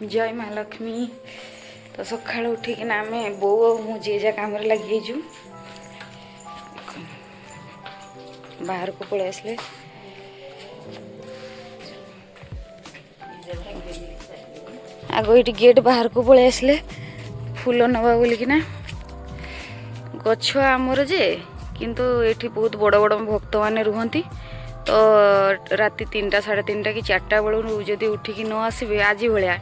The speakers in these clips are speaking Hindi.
जय माँ लक्ष्मी। तो सकाल उठिकिना आम बो मु जे जा कम लगे बाहर को पलि आसले आग ये गेट बाहर को पलि आसले फूल नवा बोलिकिना गछ आमर जे किंतु ये बहुत बड़ बड़ भक्त मैंने रुहती तो राति 3टा 3:30 कि 4टा बेलू जदि उठिकी न आसबे आज भाया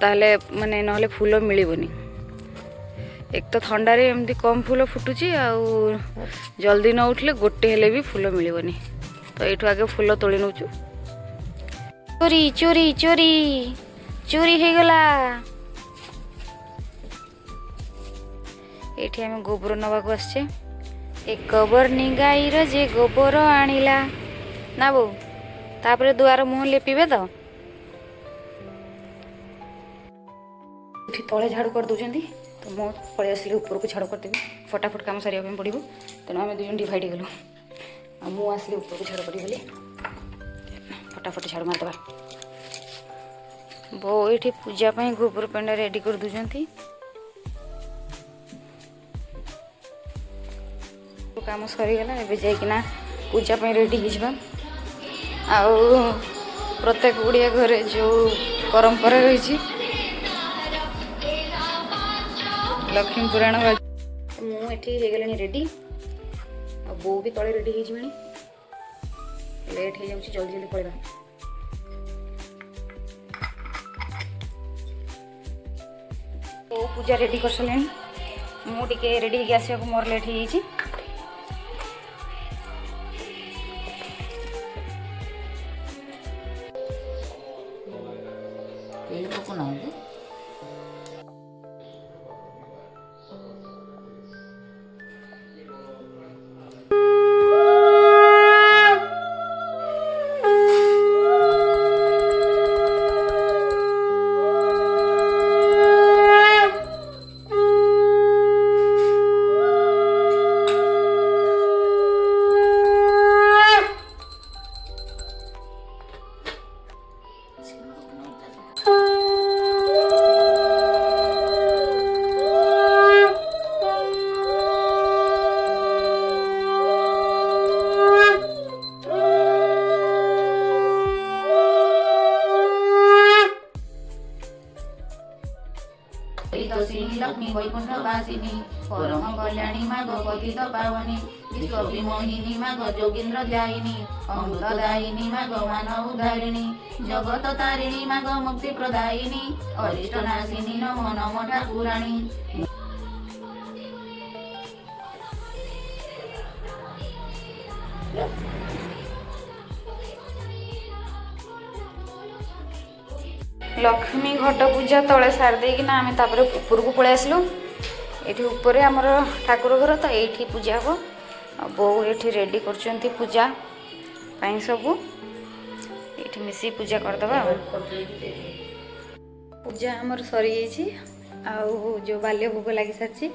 ताहले माने नहले फूल मिलबनी। एक तो थंडारे एमती कम फूल फुटुची आउ जल्दी न उठले गोटे हेले भी फूल मिलबनी। तो ये आगे फूल तोली नौचु। चोरी चोरी चोरी चोरी हो गला। ये आम गोबर नवाक आसचे एक गोबर गाईर जे गोबर आनिला ना बो तापर दुआर मुह लेपिबे तो तले झाड़ू कर दौरान तो मो पलि आसली ऊपर को झाड़ू करदेवी फटाफट काम सारे पड़ो तेणु आम दुजन डिवाइड गलु आसली ऊपर को झाड़ू करी फटाफट झाड़ू मारदे। बो ये पूजा गोबर पेंडा रेडी कर दूसरी काम सरीगला एवं जाइना पूजा रेडी हो प्रत्येक गुड़िया घरे जो परंपरा रही लक्ष्मी पुराण मुझे गले रेडी आ बो भी तले रेडी हो लेट हो जाऊँ जल्दी जल्दी पड़ेगा। तो पूजा रेडी कर सारे मुझे रेडी हो आसो मोर लेट हो लक्ष्मी वैकुंठवासिनी परम कल्याणी माग पतित पावनी विश्व विमोहिनी माग जोगींद्र ध्यायिनी अमृतदायिनी माग मानव उद्धारिणी जगत तारिणी माग मुक्ति प्रदायिनी अरिष्ट नाशिनी नमो नमो ठाकुराणी। लक्ष्मी घट पूजा तले सार देकिना आम तापर ऊपर को पलि आसलु। ये ऊपर आमर ठाकुर घर तो ये पूजा हम बो ये रेडी कर पूजा सबू ये मिसी पूजा करदे। पूजा आमर सरी जाइए जो बाल्य भोग लगी सारी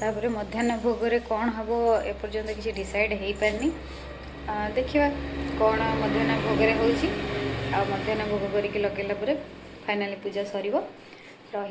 तापर मध्याह्न भोग रे कौन हम एपर्यंत किसी डिसाइड हो पारनी। देखा कौन मध्याह्न भोग रे हो मध्याह्न भोग करके लगेला फाइनाली पूजा सर।